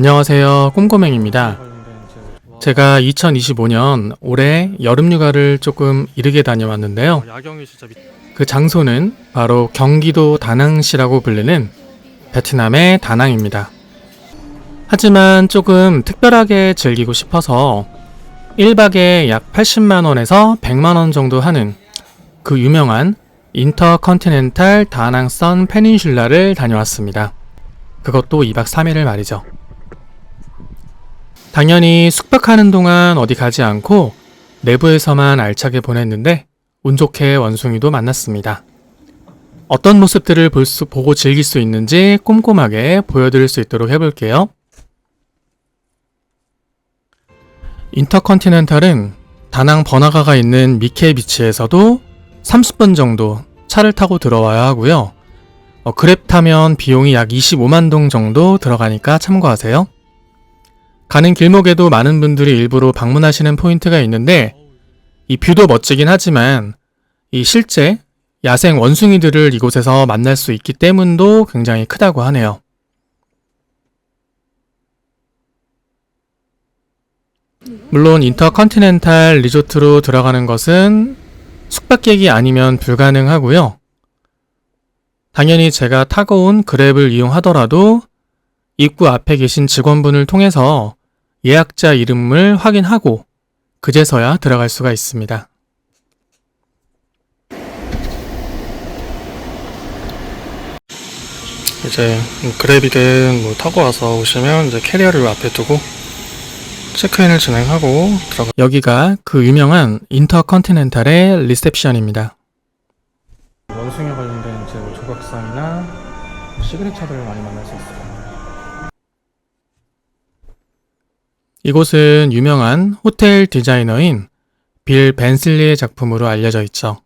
안녕하세요, 꼼꼼행입니다. 제가 2025년 올해 여름휴가를 조금 이르게 다녀왔는데요. 그 장소는 바로 경기도 다낭시라고 불리는 베트남의 다낭입니다. 하지만 조금 특별하게 즐기고 싶어서 1박에 약 80만원에서 100만원 정도 하는 그 유명한 인터컨티넨탈 다낭 선 페닌슐라를 다녀왔습니다. 그것도 2박 3일을 말이죠. 당연히 숙박하는 동안 어디 가지 않고 내부에서만 알차게 보냈는데 운 좋게 원숭이도 만났습니다. 어떤 모습들을 보고 즐길 수 있는지 꼼꼼하게 보여드릴 수 있도록 해볼게요. 인터컨티넨탈은 다낭 번화가가 있는 미케 비치에서도 30분 정도 차를 타고 들어와야 하고요. 그랩 타면 비용이 약 25만 동 정도 들어가니까 참고하세요. 가는 길목에도 많은 분들이 일부러 방문하시는 포인트가 있는데 이 뷰도 멋지긴 하지만 이 실제 야생 원숭이들을 이곳에서 만날 수 있기 때문도 굉장히 크다고 하네요. 물론 인터컨티넨탈 리조트로 들어가는 것은 숙박객이 아니면 불가능하고요. 당연히 제가 타고 온 그랩을 이용하더라도 입구 앞에 계신 직원분을 통해서 예약자 이름을 확인하고 그제서야 들어갈 수가 있습니다. 이제 그랩이든 뭐 타고 와서 오시면 이제 캐리어를 앞에 두고 체크인을 진행하고 들어가. 여기가 그 유명한 인터컨티넨탈의 리셉션입니다. 원숭이 관련된 이제 뭐 조각상이나 시그니처들을 많이 만날 수 있어요. 이곳은 유명한 호텔 디자이너인 빌 벤슬리의 작품으로 알려져 있죠.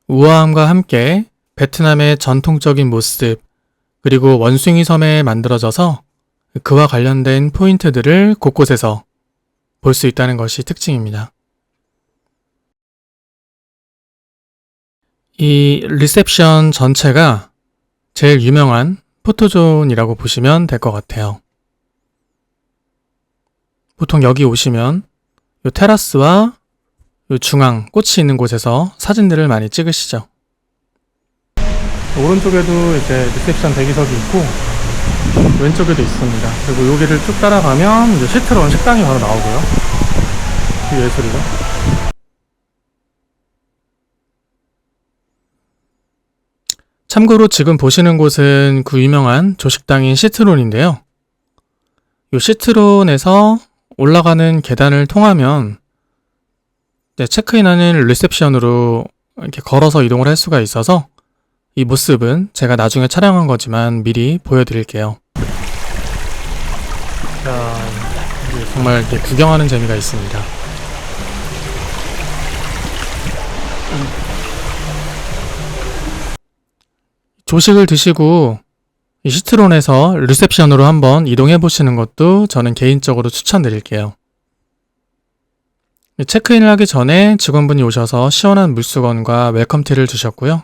우아함과 함께 베트남의 전통적인 모습, 그리고 원숭이 섬에 만들어져서 그와 관련된 포인트들을 곳곳에서 볼 수 있다는 것이 특징입니다. 이 리셉션 전체가 제일 유명한 포토존이라고 보시면 될 것 같아요. 보통 여기 오시면 이 테라스와 이 중앙 꽃이 있는 곳에서 사진들을 많이 찍으시죠. 오른쪽에도 이제 리셉션 대기석이 있고 왼쪽에도 있습니다. 그리고 여기를 쭉 따라가면 이제 시트론 식당이 바로 나오고요. 이 예술이죠. 참고로 지금 보시는 곳은 그 유명한 조식당인 시트론인데요. 이 시트론에서 올라가는 계단을 통하면 체크인하는 리셉션으로 이렇게 걸어서 이동을 할 수가 있어서 이 모습은 제가 나중에 촬영한 거지만 미리 보여드릴게요. 자, 정말 이렇게 구경하는 재미가 있습니다. 조식을 드시고 이 시트론에서 리셉션으로 한번 이동해 보시는 것도 저는 개인적으로 추천드릴게요. 체크인을 하기 전에 직원분이 오셔서 시원한 물수건과 웰컴티를 주셨고요.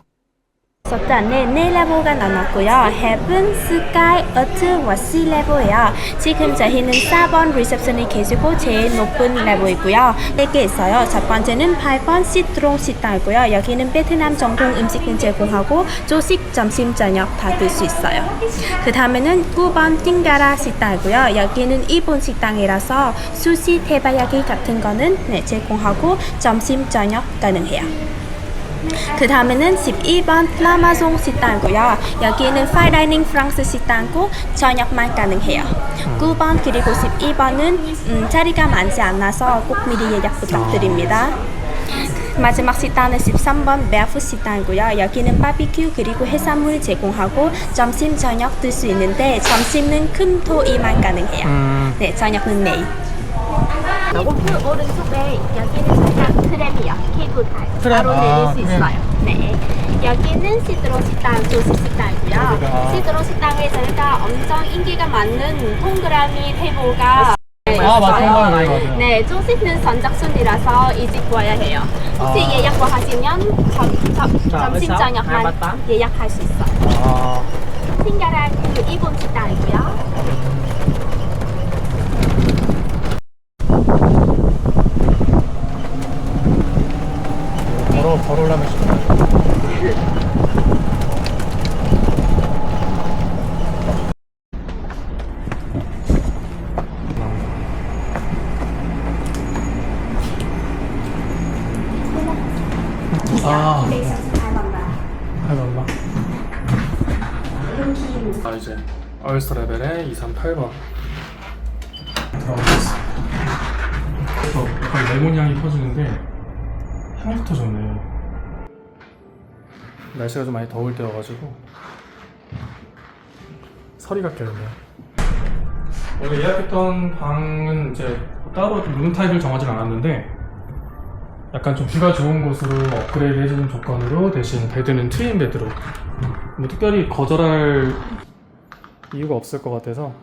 네, 네 레벨가 나눴고요. Heaven, Sky, Earth, Sea 레벨이에요. 지금 저희는 4번 리셉션이 계시고 제일 높은 레벨이고요. 4개 있어요. 첫 번째는 8번 시트롱 식당이고요. 여기는 베트남 전통 음식을 제공하고 조식, 점심, 저녁 다 들 수 있어요. 그 다음에는 9번 띵가라 식당이고요. 여기는 일본 식당이라서 수시, 태바야기 같은 거는 제공하고 점심, 저녁 가능해요. 그 다음에는 12번 라마송 식당이고요. 여기는 파이다이닝 프랑스 식당이고 저녁만 가능해요. 9번 그리고 12번은 자리가 많지 않아서 꼭 미리 예약 부탁드립니다. 마지막 식당은 13번 베어풋 식당이고요. 여기는 바비큐 그리고 해산물 제공하고 점심 저녁 들 수 있는데 점심은 금토일만 가능해요. 네, 저녁은 내일. 그 오른쪽에 여기는 그냥 트램이요. 케이블카 바로 내릴 수 있어요. 네. 여기는 시드로 식당, 조식 식당이고요. 시드로 식당에 저희가 엄청 인기가 많은 동그라미 테이블가 맞아요. 네, 조식은 선착순이라서 일찍 와야 해요. 혹시 예약과 하시면 점심 저녁만 예약할 수 있어요. 팅가라 그 일본 식당이고요. 더멀스 레벨의 238번 들어가겠습니다. 약간 레몬 향이 퍼지는데 향부터 좋네요. 날씨가 좀 많이 더울 때여가지고 서리가 껴있네요. 원래 예약했던 방은 이제 따로 룸 타입을 정하진 않았는데 약간 좀 뷰가 좋은 곳으로 업그레이드 해주는 조건으로 대신 베드는 트윈 베드로 뭐 특별히 거절할 이유가 없을 것 같아서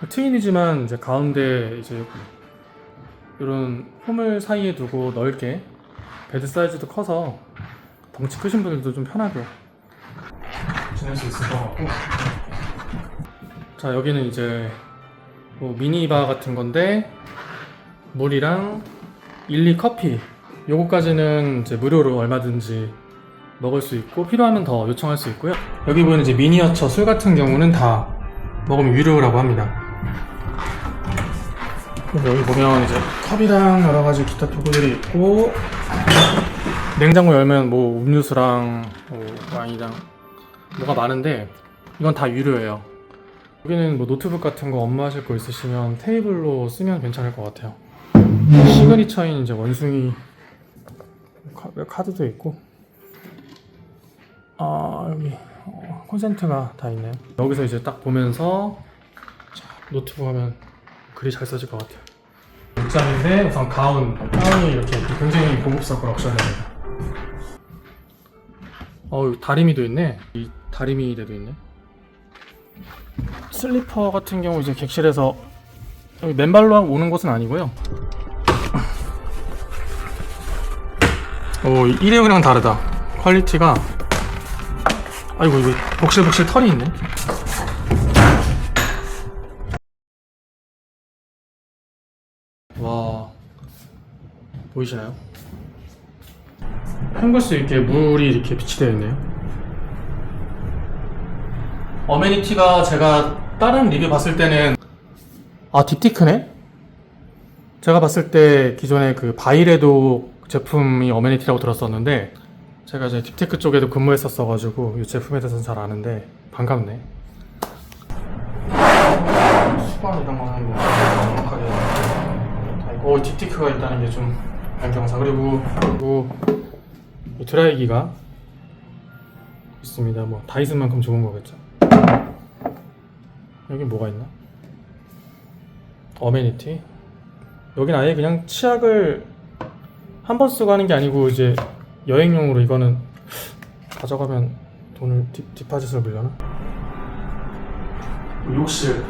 트윈이지만 이제 가운데 이제 이런 홈을 사이에 두고 넓게 베드 사이즈도 커서 덩치 크신 분들도 좀 편하게 지낼 수 있을 것 같고 자 여기는 이제 뭐 미니바 같은 건데 물이랑 일리 커피 요거까지는 이제 무료로 얼마든지 먹을 수 있고 필요하면 더 요청할 수 있고요. 여기 보이는 이제 미니어처 술 같은 경우는 다 먹으면 유료라고 합니다. 여기 보면 이제 컵이랑 여러 가지 기타 도구들이 있고 냉장고 열면 뭐 음료수랑 뭐 와인이랑 뭐가 많은데 이건 다 유료예요. 여기는 뭐 노트북 같은 거 업무하실 거 있으시면 테이블로 쓰면 괜찮을 것 같아요. 시그니처인 이제 원숭이 카드도 있고 여기 콘센트가 다 있네요. 여기서 이제 딱 보면서 노트북 하면 글이 잘 써질 것 같아요. 옷장인데 우선 가운이 이렇게 굉장히 고급스럽고 럭셔리합니다. 다리미도 있네. 이 다리미대도 있네. 슬리퍼 같은 경우 이제 객실에서 여기 맨발로 오는 곳은 아니고요. 일회용이랑 다르다. 퀄리티가 아이고 이거 복실복실 털이 있네. 와 보이시나요? 헹굴 수 있게 물이 이렇게 비치되어 있네요. 어메니티가 제가 다른 리뷰 봤을 때는 딥티크네? 제가 봤을 때 기존에 그 바이레도 제품이 어메니티라고 들었었는데 제가 이제 딥테크 쪽에도 근무했었어가지고 이 제품에 대해서는 잘 아는데 반갑네. 수건 이런 거는 뭐 정확하게 다 있고 딥테크가 있다는 게 좀 안경사. 그리고 이 드라이기가 있습니다. 뭐 다이슨만큼 좋은 거겠죠. 여기 뭐가 있나? 어메니티. 여긴 아예 그냥 치약을 한 번 쓰고 하는 게 아니고 이제 여행용으로 이거는 가져가면 돈을 디파짓을 물려나? 욕실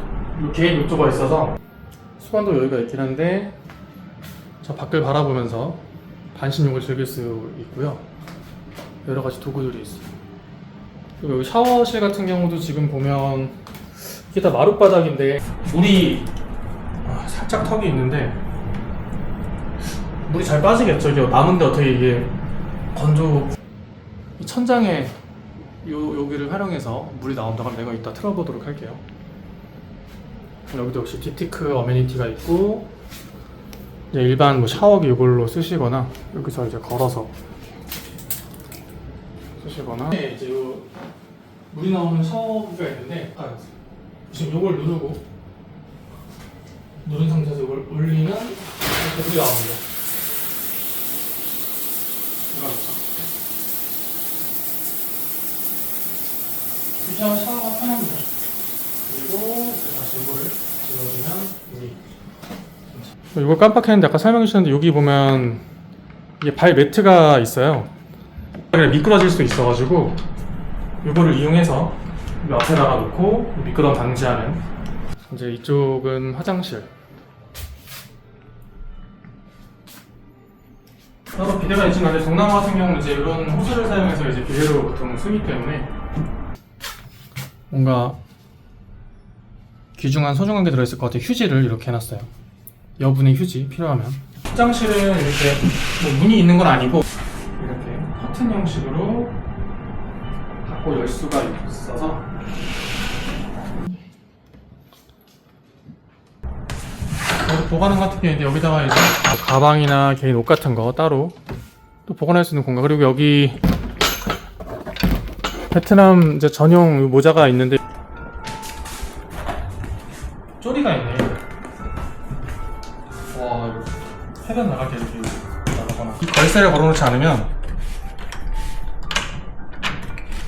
개인 욕조가 있어서 수건도 여유가 있긴 한데 저 밖을 바라보면서 반신욕을 즐길 수 있고요. 여러 가지 도구들이 있어요. 그리고 여기 샤워실 같은 경우도 지금 보면 이게 다 마룻바닥인데 물이 살짝 턱이 있는데 물이 잘 빠지겠죠. 이게 남은데 어떻게 이게 건조 이 천장에 여기를 활용해서 물이 나온다 그러면 내가 이따 틀어보도록 할게요. 여기도 역시 딥티크 어메니티가 있고 이제 일반 뭐 샤워기 이걸로 쓰시거나 여기서 이제 걸어서 쓰시거나 이제 요 물이 나오는 샤워기가 있는데 지금 이걸 누른 상태에서 이걸 올리면 이렇게 물이 나옵니다. 이렇게 하면 샤워가 편합니다. 그리고 다시 이거를 집어주면 물이. 이걸 깜빡했는데 아까 설명해 주셨는데 여기 보면 이게 발 매트가 있어요. 미끄러질 수 있어가지고 이거를 이용해서 이 앞에다가 놓고 미끄럼 방지하는. 이제 이쪽은 화장실. 따로 비데가 있지만 동남아 같은 경우는 이제 이런 호스를 사용해서 이제 비데로 보통 쓰기 때문에 뭔가 귀중한 소중한 게 들어있을 것 같아요. 휴지를 이렇게 해놨어요. 여분의 휴지 필요하면. 화장실은 이렇게 뭐 문이 있는 건 아니고 이렇게 커튼 형식으로 닫고 열 수가 있어서 보관함 같은 게 있는데 여기다가 이제 가방이나 개인 옷 같은 거 따로 또 보관할 수 있는 공간. 그리고 여기 베트남 이제 전용 모자가 있는데 쪼리가 있네. 와, 이거 해변 나갈 때 이렇게 나가거나. 이 걸쇠를 걸어놓지 않으면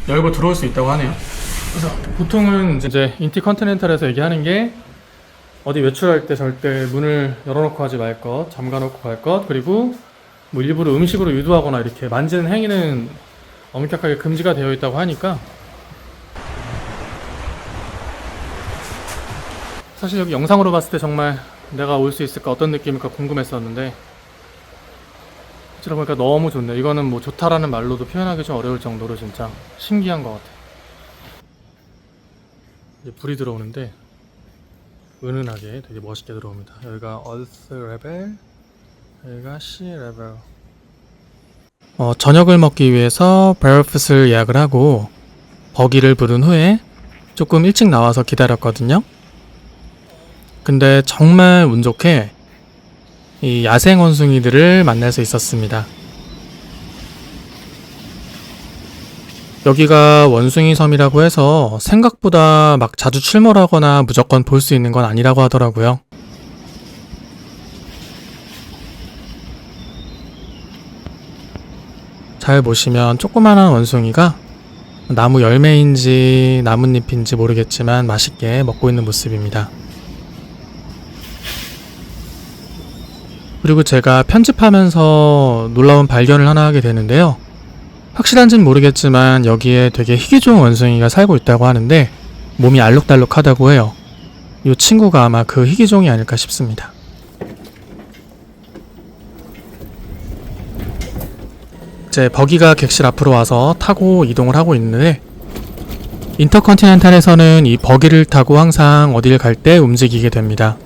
열고 들어올 수 있다고 하네요. 그래서 보통은 이제 인티컨티넨탈에서 얘기하는 게 어디 외출할 때 절대 문을 열어놓고 하지 말 것, 잠가놓고 갈 것, 그리고 뭐 일부러 음식으로 유도하거나 이렇게 만지는 행위는 엄격하게 금지가 되어 있다고 하니까. 사실 여기 영상으로 봤을 때 정말 내가 올 수 있을까, 어떤 느낌일까 궁금했었는데 실제로 보니까 너무 좋네. 이거는 뭐 좋다라는 말로도 표현하기 좀 어려울 정도로 진짜 신기한 것 같아. 이제 불이 들어오는데 은은하게 되게 멋있게 들어옵니다. 여기가 Earth 레벨, 여기가 Sea 레벨. 저녁을 먹기 위해서 브레akfast를 예약을 하고 버기를 부른 후에 조금 일찍 나와서 기다렸거든요. 근데 정말 운 좋게 이 야생 원숭이들을 만날 수 있었습니다. 여기가 원숭이 섬이라고 해서 생각보다 막 자주 출몰하거나 무조건 볼 수 있는 건 아니라고 하더라고요. 잘 보시면 조그만한 원숭이가 나무 열매인지 나뭇잎인지 모르겠지만 맛있게 먹고 있는 모습입니다. 그리고 제가 편집하면서 놀라운 발견을 하나 하게 되는데요. 확실한지는 모르겠지만 여기에 되게 희귀 좋은 원숭이가 살고 있다고 하는데 몸이 알록달록하다고 해요. 이 친구가 아마 그 희귀종이 아닐까 싶습니다. 이제 버기가 객실 앞으로 와서 타고 이동을 하고 있는데 인터컨티넨탈에서는 이 버기를 타고 항상 어딜 갈 때 움직이게 됩니다.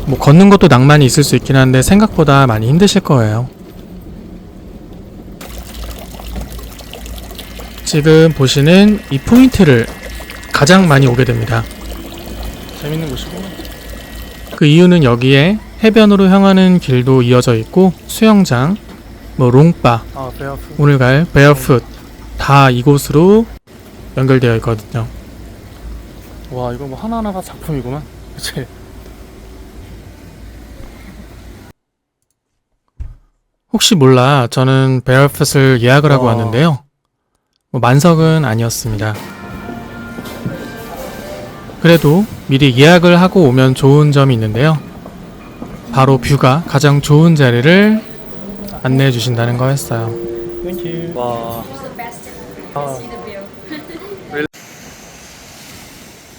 뭐 걷는 것도 낭만이 있을 수 있긴 한데 생각보다 많이 힘드실 거예요. 지금 보시는 이 포인트를 가장 많이 오게 됩니다. 재밌는 곳이고, 그 이유는 여기에 해변으로 향하는 길도 이어져 있고 수영장, 뭐 롱바, 오늘 갈 베어풋 다 이곳으로 연결되어 있거든요. 와, 이거 뭐 하나하나가 작품이구만. 그치? 혹시 몰라 저는 베어풋을 예약을 하고 왔는데요. 뭐 만석은 아니었습니다. 그래도 미리 예약을 하고 오면 좋은 점이 있는데요. 바로 뷰가 가장 좋은 자리를 안내해 주신다는 거였어요. 땡큐. 와.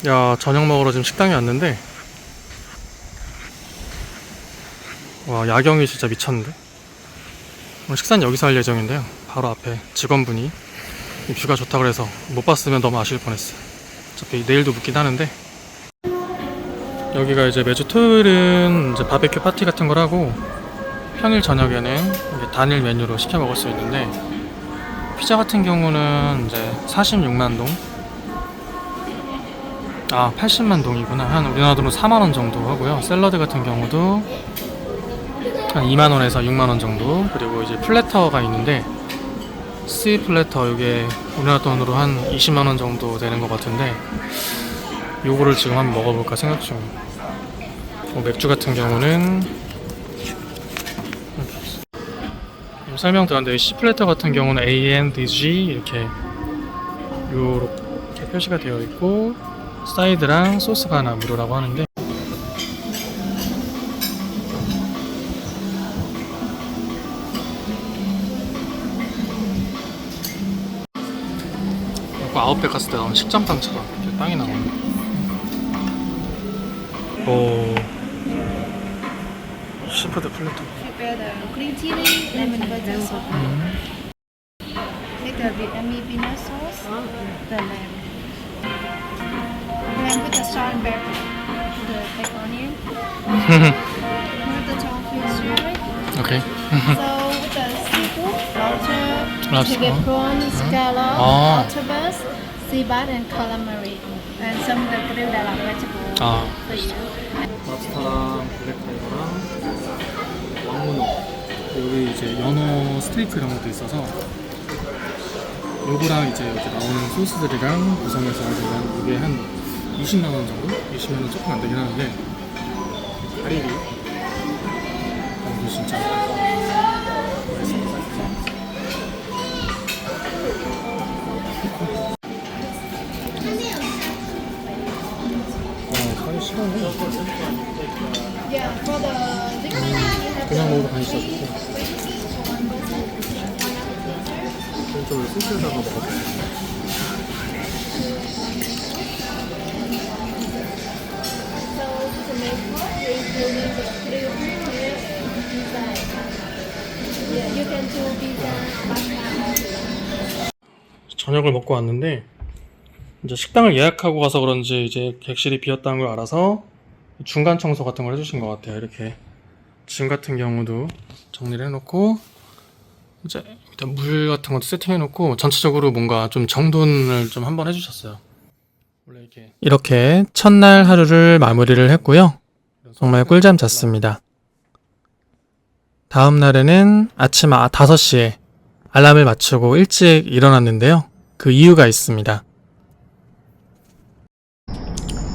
야, 저녁 먹으러 지금 식당에 왔는데 와, 야경이 진짜 미쳤는데. 오늘 식사는 여기서 할 예정인데요. 바로 앞에 직원분이 뷰가 좋다 그래서 못 봤으면 너무 아쉬울 뻔했어요. 어차피 내일도 묵긴 하는데. 여기가 이제 매주 토요일은 이제 바베큐 파티 같은 걸 하고 평일 저녁에는 이제 단일 메뉴로 시켜 먹을 수 있는데 피자 같은 경우는 이제 46만 동, 80만 동이구나. 한 우리나라 돈으로 4만 원 정도 하고요. 샐러드 같은 경우도 한 2만 원에서 6만 원 정도. 그리고 이제 플래터가 있는데 C 플래터, 이게 우리나라 돈으로 한 20만 원 정도 되는 것 같은데 요거를 지금 한번 먹어볼까 생각 중이에요. 맥주 같은 경우는 설명 들었는데 C 플래터 같은 경우는 ANDG 이렇게 요렇게 표시가 되어 있고 사이드랑 소스가 하나 무료라고 하는데 아웃백 갔을 때 나오는 식전빵처럼 이렇게 빵이 나오네. 오, 시푸드 플래터. Prepare the green chili, lemon butter sauce. With the Vietnamese peanut sauce, the lamb. Then put the salt and pepper, the black onion, put the tofu syrup. 오케이. So with the seafood, lobster, Lobster. chicken prawn, scallop, Ah. octopus, sea bass, and calamari, and some of the grilled vegetable for you. 랍스타랑 블랙타이거랑 왕문어, 여기 이제 연어 스테이크 이런 것도 있어서 요거랑 이제 이렇게 나오는 소스들이랑 구성해서 이게 한 20만 원 정도? 20만 원 조금 안 되긴 하는데 다리비 이거 진짜 간이 싫어네. 그냥 먹어도 간이 진짜 좋고 왼쪽으로 소스에다가 먹어볼게요. 저녁을 먹고 왔는데 이제 식당을 예약하고 가서 그런지 이제 객실이 비었다는 걸 알아서 중간 청소 같은 걸 해주신 것 같아요. 이렇게 짐 같은 경우도 정리를 해놓고 이제 일단 물 같은 것도 세팅해놓고 전체적으로 뭔가 좀 정돈을 좀 한번 해주셨어요. 원래 이렇게 첫날 하루를 마무리를 했고요. 정말 꿀잠 잤습니다. 다음 날에는 아침 5시에 알람을 맞추고 일찍 일어났는데요. 그 이유가 있습니다.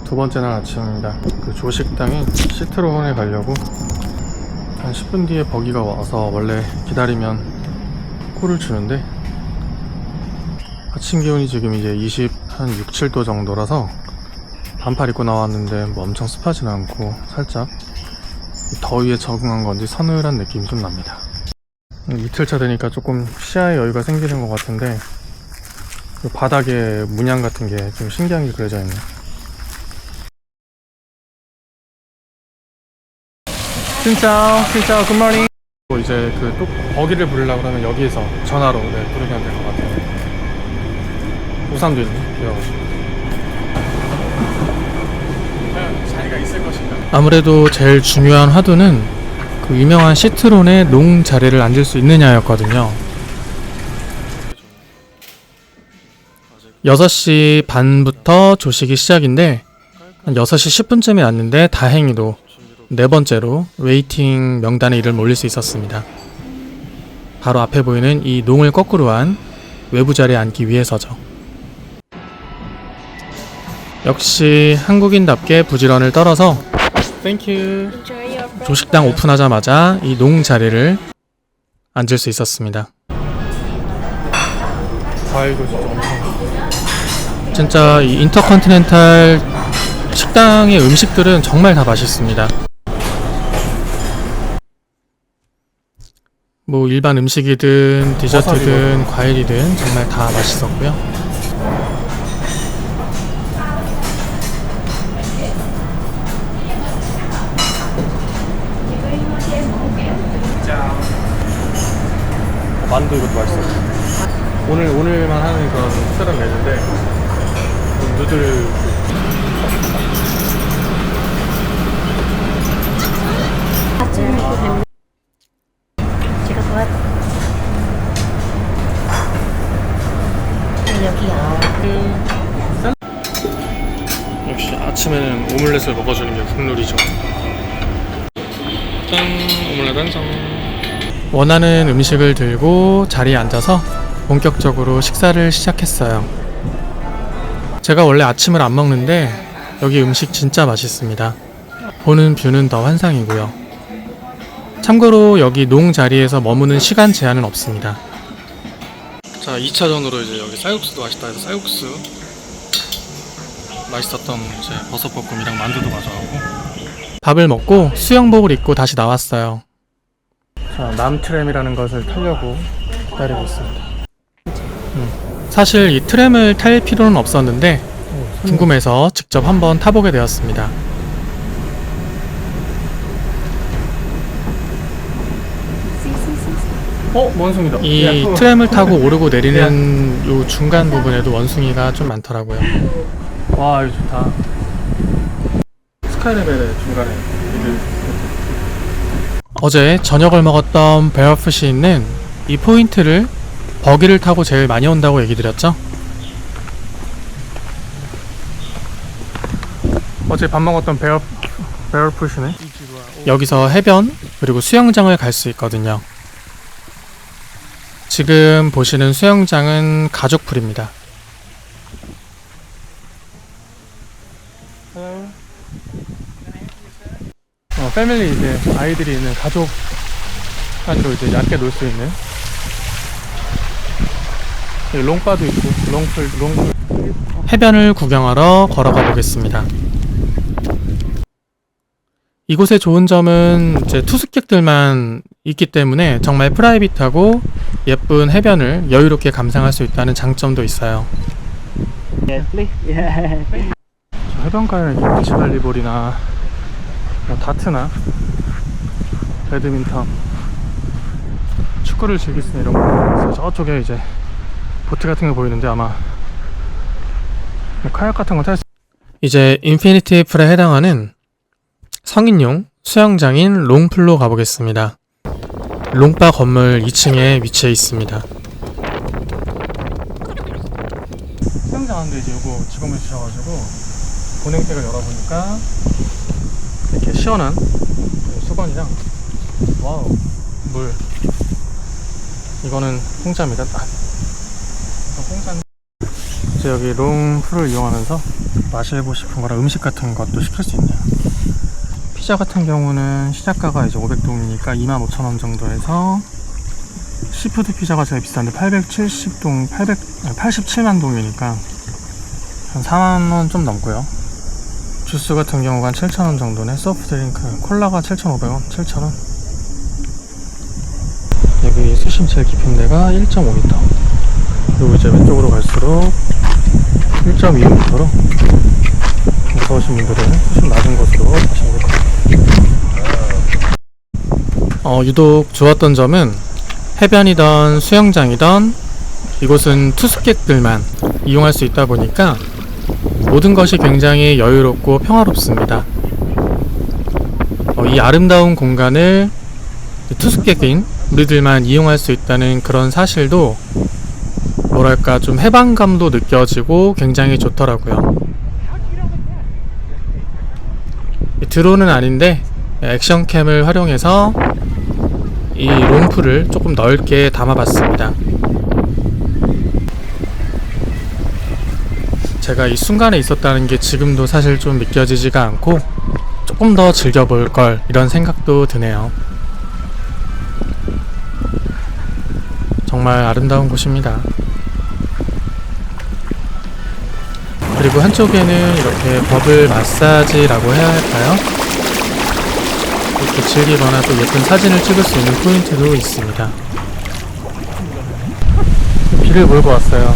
두 번째 날 아침입니다. 그 조식당인 시트로혼에 가려고 한 10분 뒤에 버기가 와서 원래 기다리면 콜을 주는데 아침 기온이 지금 이제 6, 7도 정도라서 반팔 입고 나왔는데 뭐 엄청 습하진 않고 살짝 더위에 적응한 건지 서늘한 느낌이 좀 납니다. 이틀차 되니까 조금 시야에 여유가 생기는 것 같은데 바닥에 문양 같은 게 좀 신기한 게 그려져 있네요. 진짜 굿모닝. 이제 그 또 버기를 부르려고 하면 여기에서 전화로 부르면 될 것 같아요. 우산도 있네. 귀여워가지고. 자리가 있을 것인가? 아무래도 제일 중요한 화두는 그 유명한 시트론의 농 자리를 앉을 수 있느냐였거든요. 6시 반부터 조식이 시작인데 한 6시 10분쯤에 왔는데 다행히도 네 번째로 웨이팅 명단에 이름을 올릴 수 있었습니다. 바로 앞에 보이는 이 농을 거꾸로 한 외부 자리에 앉기 위해서죠. 역시 한국인답게 부지런을 떨어서 땡큐. 조식당 오픈하자마자 이 농 자리를 앉을 수 있었습니다. 과일도 진짜 엄청. 진짜 이 인터컨티넨탈 식당의 음식들은 정말 다 맛있습니다. 뭐 일반 음식이든 디저트든 과일이든 정말 다 맛있었고요. 만두 이것도 맛있었어요. 오늘만 하는 그런 특별한 메뉴인데 누들 제가 도와드릴게요. 여기요. 역시 아침에는 오믈렛을 먹어주는 게 국룰이죠. 짠! 오믈렛 완성! 원하는 음식을 들고 자리에 앉아서 본격적으로 식사를 시작했어요. 제가 원래 아침을 안 먹는데 여기 음식 진짜 맛있습니다. 보는 뷰는 더 환상이고요. 참고로 여기 농 자리에서 머무는 시간 제한은 없습니다. 자, 2차전으로 이제 여기 쌀국수도 맛있다 해서 쌀국수 맛있었던 이제 버섯볶음이랑 만두도 가져가고 밥을 먹고 수영복을 입고 다시 나왔어요. 자, 남트램이라는 것을 타려고 기다리고 있습니다. 사실 이 트램을 탈 필요는 없었는데 궁금해서 직접 한번 타보게 되었습니다. 원숭이다. 이 트램을 타고 오르고 내리는 요 중간 부분에도 원숭이가 좀 많더라고요. 와, 이거 좋다. 스카이레벨의 중간에 어제 저녁을 먹었던 베어풋이 있는 이 포인트를 버기를 타고 제일 많이 온다고 얘기 드렸죠? 어제 밥 먹었던 베어풋이네. 여기서 해변 그리고 수영장을 갈 수 있거든요. 지금 보시는 수영장은 가족풀입니다. 패밀리 이제 아이들이 있는 가족 단위로 이제 얕게 놀 수 있는 여기 롱바도 있고 롱풀 해변을 구경하러 걸어가 보겠습니다. 이곳의 좋은 점은 이제 투숙객들만 있기 때문에 정말 프라이빗하고 예쁜 해변을 여유롭게 감상할 수 있다는 장점도 있어요. 저 해변가에 비치발리볼이나 뭐 다트나 배드민턴, 축구를 즐길 수 있는 이런 거. 저쪽에 이제 보트 같은 거 보이는데 아마 뭐 카약 같은 거 탈 수. 이제 인피니티 풀에 해당하는 성인용 수영장인 롱풀로 가보겠습니다. 롱바 건물 2층에 위치해 있습니다. 수영장 하는데 이제 요거 직원분 주셔가지고 보냉팩을 열어보니까 이렇게 시원한 수건이랑 와우 물 이거는 공짜입니다. 딱 공짜인데 이제 여기 롱풀을 이용하면서 마시고 싶은 거랑 음식 같은 것도 시킬 수 있네요. 피자 같은 경우는 시작가가 이제 500동이니까 25,000원 정도 해서 시푸드 피자가 제일 비싼데 87만 동이니까 한 4만원 좀 넘고요. 주스 같은 경우가 한 7,000원 정도네. 소프트드링크 콜라가 7,500원 7,000원. 여기 수심 제일 깊은 데가 1.5m, 그리고 이제 왼쪽으로 갈수록 1.25m로 무서우신 분들은 수심 낮은 곳으로 가시면 될 것 같아요. 유독 좋았던 점은 해변이던 수영장이던 이곳은 투숙객들만 이용할 수 있다 보니까 모든 것이 굉장히 여유롭고 평화롭습니다. 이 아름다운 공간을 투숙객인 우리들만 이용할 수 있다는 그런 사실도 뭐랄까 좀 해방감도 느껴지고 굉장히 좋더라고요. 드론은 아닌데 액션캠을 활용해서 이 롱풀을 조금 넓게 담아봤습니다. 제가 이 순간에 있었다는 게 지금도 사실 좀 믿겨지지가 않고 조금 더 즐겨볼 걸 이런 생각도 드네요. 정말 아름다운 곳입니다. 그리고 한쪽에는 이렇게 버블 마사지라고 해야 할까요? 이렇게 즐기거나 또 예쁜 사진을 찍을 수 있는 포인트도 있습니다. 비를 몰고 왔어요.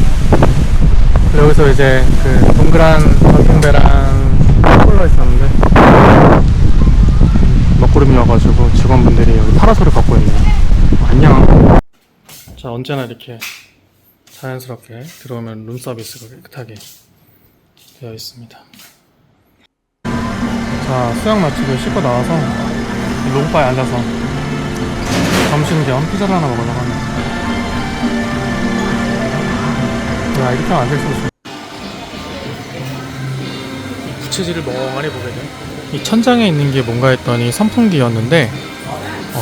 여기서 이제 그 동그란 전통배랑 콜러 있었는데 먹구름이 와가지고 직원분들이 여기 파라솔을 갖고 있네요. 안녕. 자, 언제나 이렇게 자연스럽게 들어오면 룸서비스가 깨끗하게 되어 있습니다. 자, 수영 마치고 씻고 나와서 롱바에 앉아서 점심 겸 피자를 하나 먹으려고 합니다. 야, 이렇게 하면 안 될 수 있어. 부채질을 멍하니 보게 돼. 이 천장에 있는 게 뭔가 했더니 선풍기였는데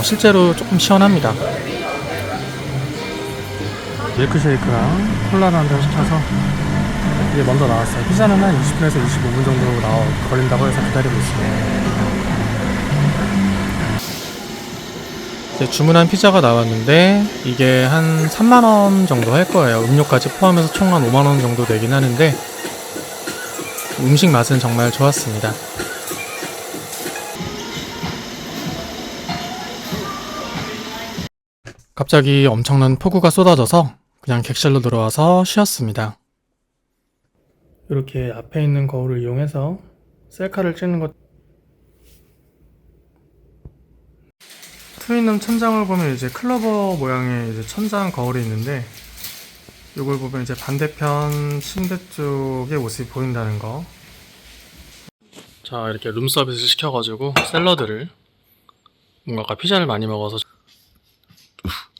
실제로 조금 시원합니다. 밀크쉐이크랑 콜라를 한 잔 시켜서 이게 먼저 나왔어요. 피자는 한 20분에서 25분 정도 걸린다고 해서 기다리고 있습니다. 이제 주문한 피자가 나왔는데 이게 한 3만원 정도 할 거예요. 음료까지 포함해서 총 한 5만원 정도 되긴 하는데 음식 맛은 정말 좋았습니다. 갑자기 엄청난 폭우가 쏟아져서 그냥 객실로 들어와서 쉬었습니다. 이렇게 앞에 있는 거울을 이용해서 셀카를 찍는 것. 트윈룸 천장을 보면 이제 클로버 모양의 이제 천장 거울이 있는데 이걸 보면 이제 반대편 침대 쪽의 모습이 보인다는 거. 자, 이렇게 룸서비스 시켜가지고 샐러드를 뭔가 아까 피자를 많이 먹어서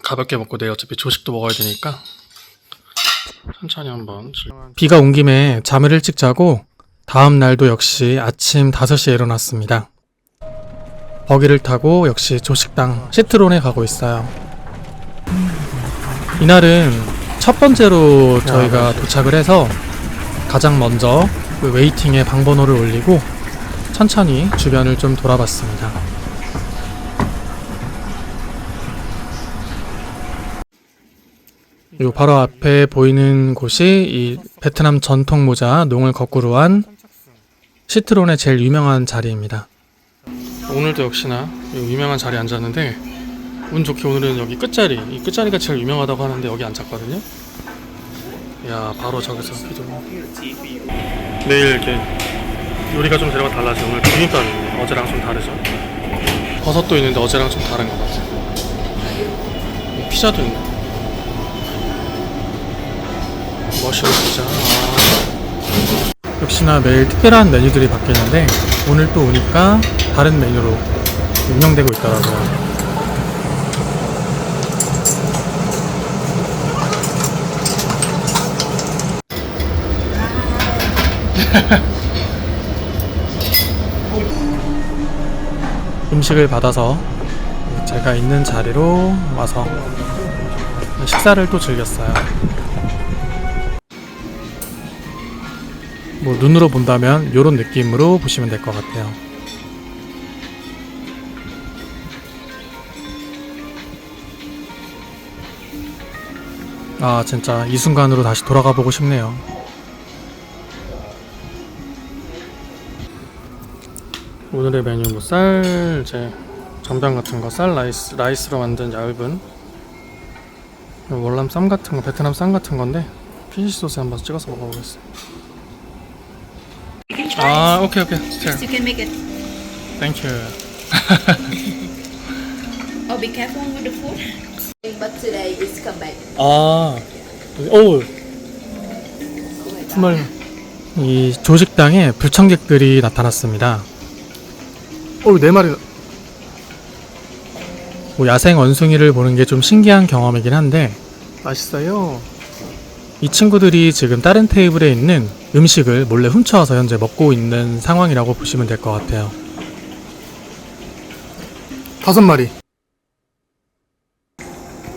가볍게 먹고 내일 어차피 조식도 먹어야 되니까 천천히 한번. 비가 온 김에 잠을 일찍 자고 다음 날도 역시 아침 5시에 일어났습니다. 버기를 타고 역시 조식당 시트론에 가고 있어요. 이날은 첫 번째로 저희가 도착을 해서 가장 먼저 그 웨이팅에 방번호를 올리고 천천히 주변을 좀 돌아봤습니다. 요 바로 앞에 보이는 곳이 이 베트남 전통 모자 농을 거꾸로 한 시트론의 제일 유명한 자리입니다. 오늘도 역시나 유명한 자리에 앉았는데 운 좋게 오늘은 여기 끝자리, 이 끝자리가 제일 유명하다고 하는데 여기 앉았거든요. 야, 바로 저기서 비도. 내일 이렇게 요리가 좀 재료가 달라져. 오늘 비빔밥이 어제랑 좀 다르죠. 버섯도 있는데 어제랑 좀 다른 것 같아요. 피자도 있네. 머시룸 피자. 역시나 매일 특별한 메뉴들이 바뀌는데 오늘 또 오니까 다른 메뉴로 운영되고 있더라고요. 음식을 받아서 제가 있는 자리로 와서 식사를 또 즐겼어요. 뭐 눈으로 본다면 이런 느낌으로 보시면 될 것 같아요. 아, 진짜 이 순간으로 다시 돌아가 보고 싶네요. 오늘의 메뉴 뭐 쌀, 이제 전병 같은 거, 쌀 라이스로 만든 얇은 월남 쌈 같은 거, 베트남 쌈 같은 건데 피쉬 소스 한번 찍어서 먹어보겠습니다. 아, 오케이. You can make it. 땡큐. Oh, be careful with the food. But today it's come back. 아, 오, 정말 이 조식당에 불청객들이 나타났습니다. 오, 네 마리. 뭐 야생 원숭이를 보는 게 좀 신기한 경험이긴 한데 맛있어요. 이 친구들이 지금 다른 테이블에 있는 음식을 몰래 훔쳐와서 현재 먹고 있는 상황이라고 보시면 될 것 같아요. 5마리.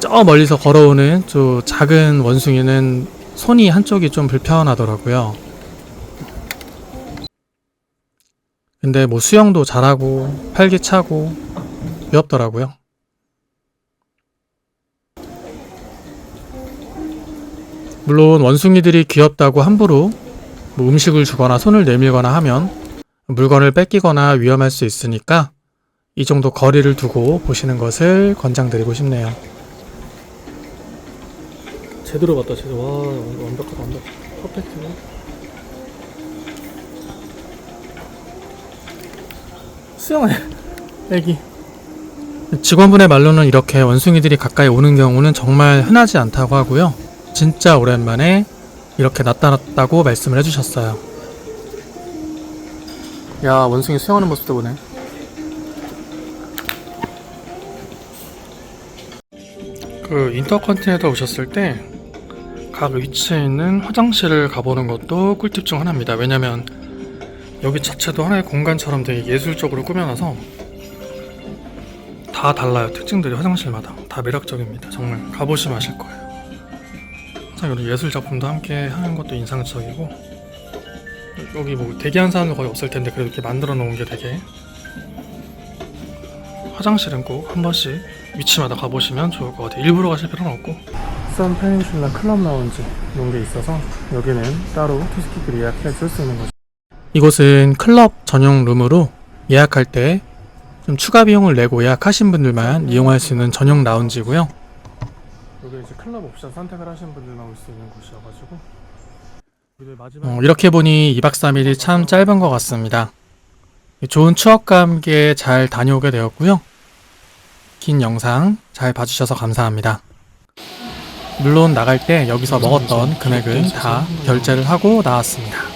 저 멀리서 걸어오는 저 작은 원숭이는 손이 한쪽이 좀 불편하더라고요. 근데 뭐 수영도 잘하고 활기차고 귀엽더라고요. 물론 원숭이들이 귀엽다고 함부로 뭐 음식을 주거나 손을 내밀거나 하면 물건을 뺏기거나 위험할 수 있으니까 이 정도 거리를 두고 보시는 것을 권장드리고 싶네요. 제대로 봤다, 제대로. 와, 완벽하다, 완벽하다. 퍼펙트. 수영해, 애기. 직원분의 말로는 이렇게 원숭이들이 가까이 오는 경우는 정말 흔하지 않다고 하고요. 진짜 오랜만에 이렇게 나타났다고 말씀을 해주셨어요. 야, 원숭이 수영하는 모습도 보네. 그 인터컨티넨탈 오셨을 때 각 위치에 있는 화장실을 가보는 것도 꿀팁 중 하나입니다. 왜냐면 여기 자체도 하나의 공간처럼 되게 예술적으로 꾸며놔서 다 달라요. 특징들이 화장실마다 다 매력적입니다. 정말 가보시면 아실 거예요. 항상 이런 예술 작품도 함께 하는 것도 인상적이고, 여기 뭐 대기한 사람도 거의 없을 텐데 그래도 이렇게 만들어 놓은 게 되게, 화장실은 꼭 한 번씩 위치마다 가보시면 좋을 것 같아요. 일부러 가실 필요는 없고. 선 페닌슐라 클럽 라운지 이런 게 있어서 여기는 따로 투스키들이 예약해 줄 수 있는 거죠. 이곳은 클럽 전용 룸으로 예약할 때 좀 추가 비용을 내고 예약하신 분들만 이용할 수 있는 전용 라운지고요. 여기 이제 클럽 옵션 선택을 하신 분들만 올 수 있는 곳이어가지고 이렇게 보니 2박 3일이 참 짧은 것 같습니다. 좋은 추억과 함께 잘 다녀오게 되었고요. 긴 영상 잘 봐주셔서 감사합니다. 물론 나갈 때 여기서 먹었던 금액은 다 결제를 하고 나왔습니다.